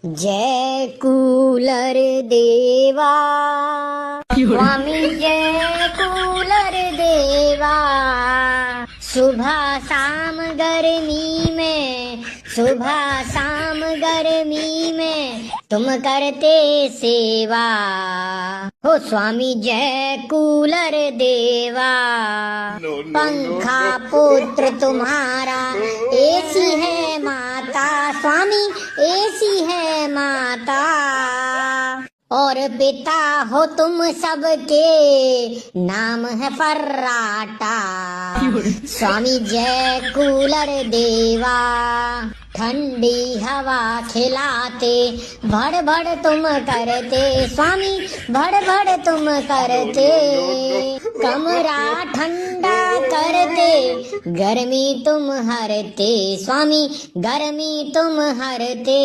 जय कूलर देवा स्वामी जय कूलर देवा। सुबह शाम गर्मी में, सुबह शाम गर्मी में तुम करते सेवा हो स्वामी जय कूलर देवा। पंखा पुत्र तुम्हारा ऐसी है माता स्वामी, ऐसी है माता। और पिता हो तुम सबके नाम है फर्राटा स्वामी जय कूलर देवा। ठंडी हवा खिलाते भड़ भड़ तुम करते स्वामी, भड़ भड़ तुम करते। कमरा ठंडा करते गर्मी तुम हरते स्वामी, गर्मी तुम हरते।